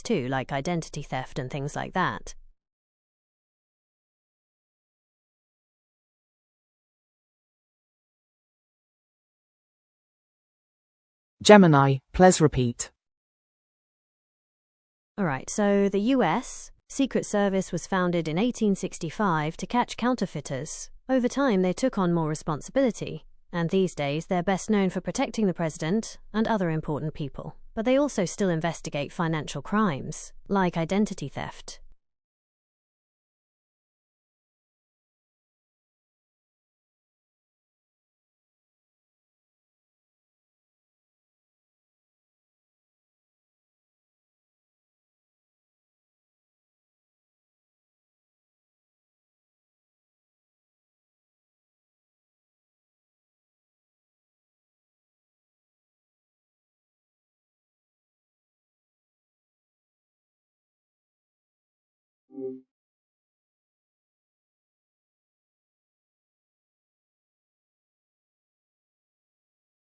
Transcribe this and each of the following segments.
too, like identity theft and things like that. Gemini, please repeat. Alright, so the US Secret Service was founded in 1865 to catch counterfeiters. Over time, they took on more responsibility, and these days they're best known for protecting the president and other important people. But they also still investigate financial crimes, like identity theft.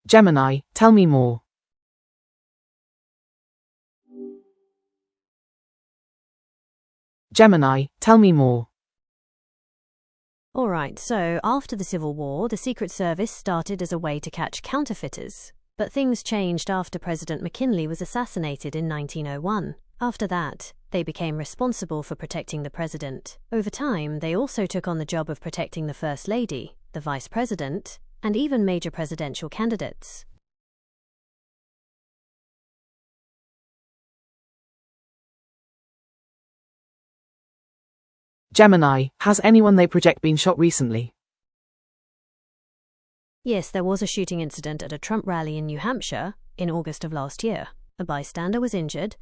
Gemini, tell me more. Gemini, tell me more. Alright, so after the Civil War, the Secret Service started as a way to catch counterfeiters. But things changed after President McKinley was assassinated in 1901. After that, they became responsible for protecting the president. Over time, they also took on the job of protecting the First Lady, the Vice President, and even major presidential candidates. Gemini, has anyone they project been shot recently? Yes, there was a shooting incident at a Trump rally in New Hampshire in August of last year. A bystander was injured,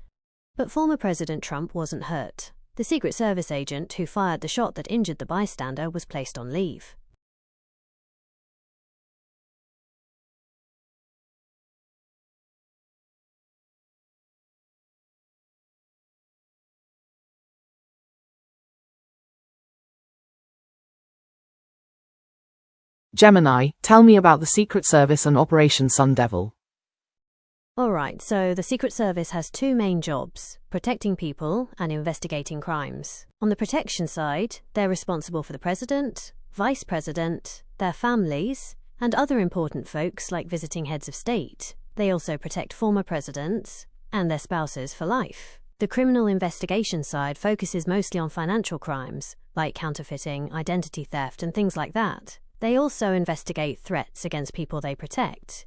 but former President Trump wasn't hurt. The Secret Service agent who fired the shot that injured the bystander was placed on leave. Gemini, tell me about the Secret Service and Operation Sun Devil. Alright, so the Secret Service has two main jobs: protecting people and investigating crimes. On the protection side, they're responsible for the president, vice president, their families, and other important folks like visiting heads of state. They also protect former presidents and their spouses for life. The criminal investigation side focuses mostly on financial crimes, like counterfeiting, identity theft, and things like that. They also investigate threats against people they protect.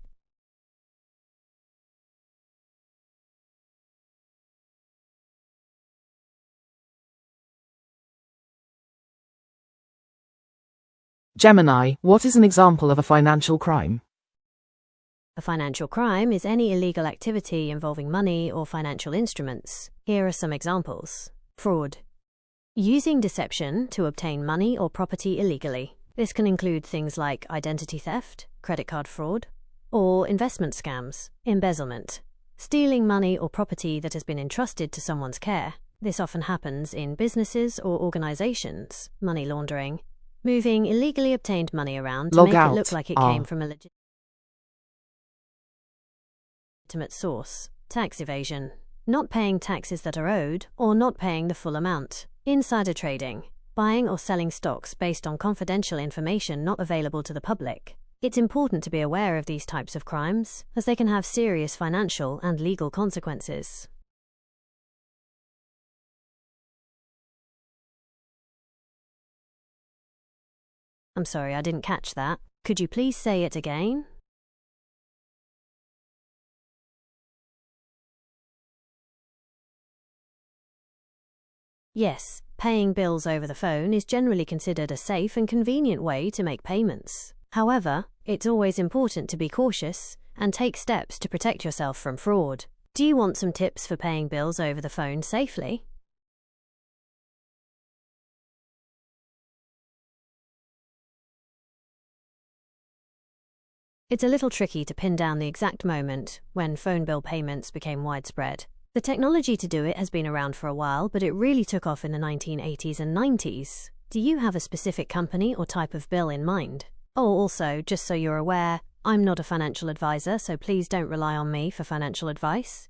Gemini, what is an example of a financial crime? A financial crime is any illegal activity involving money or financial instruments. Here are some examples. Fraud. Using deception to obtain money or property illegally. This can include things like identity theft, credit card fraud, or investment scams. Embezzlement. Stealing money or property that has been entrusted to someone's care. This often happens in businesses or organizations. Money laundering. Moving illegally obtained money around to make it look like it came from a legitimate source. Tax evasion. Not paying taxes that are owed or not paying the full amount. Insider trading. Buying or selling stocks based on confidential information not available to the public. It's important to be aware of these types of crimes, as they can have serious financial and legal consequences. I'm sorry, I didn't catch that. Could you please say it again? Yes, paying bills over the phone is generally considered a safe and convenient way to make payments. However, it's always important to be cautious and take steps to protect yourself from fraud. Do you want some tips for paying bills over the phone safely? It's a little tricky to pin down the exact moment when phone bill payments became widespread. The technology to do it has been around for a while, but it really took off in the 1980s and 90s. Do you have a specific company or type of bill in mind? Oh, also, just so you're aware, I'm not a financial advisor, so please don't rely on me for financial advice.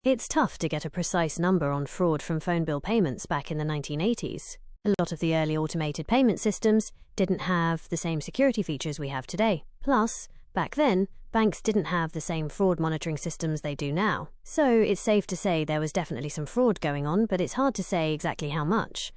It's tough to get a precise number on fraud from phone bill payments back in the 1980s. A lot of the early automated payment systems didn't have the same security features we have today. Plus, back then, banks didn't have the same fraud monitoring systems they do now. So it's safe to say there was definitely some fraud going on, but it's hard to say exactly how much.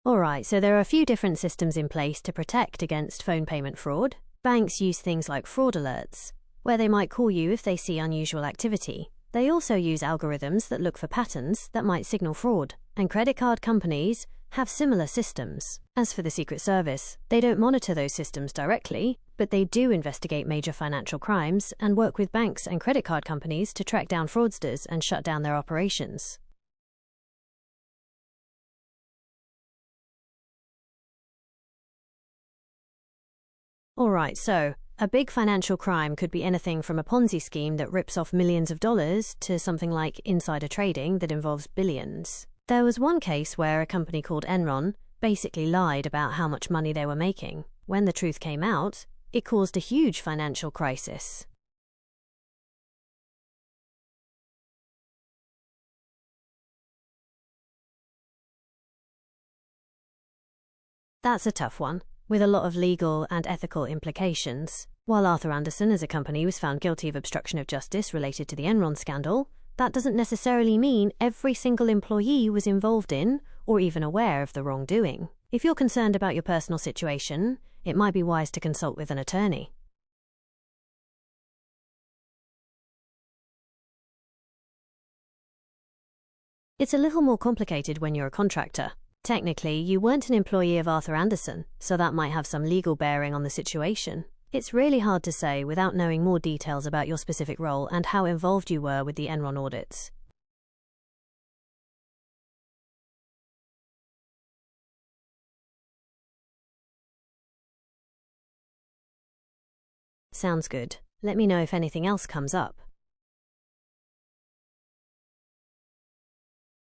Alright, so there are a few different systems in place to protect against phone payment fraud. Banks use things like fraud alerts, where they might call you if they see unusual activity. They also use algorithms that look for patterns that might signal fraud, and credit card companies have similar systems. As for the Secret Service, they don't monitor those systems directly, but they do investigate major financial crimes and work with banks and credit card companies to track down fraudsters and shut down their operations. Alright, so a big financial crime could be anything from a Ponzi scheme that rips off millions of dollars to something like insider trading that involves billions. There was one case where a company called NRON basically lied about how much money they were making. When the truth came out, it caused a huge financial crisis. That's a tough one, with a lot of legal and ethical implications. While Arthur Andersen as a company was found guilty of obstruction of justice related to the Enron scandal, that doesn't necessarily mean every single employee was involved in or even aware of the wrongdoing. If you're concerned about your personal situation, it might be wise to consult with an attorney. It's a little more complicated when you're a contractor. Technically, you weren't an employee of Arthur Andersen, so that might have some legal bearing on the situation. It's really hard to say without knowing more details about your specific role and how involved you were with the Enron audits. Sounds good. Let me know if anything else comes up.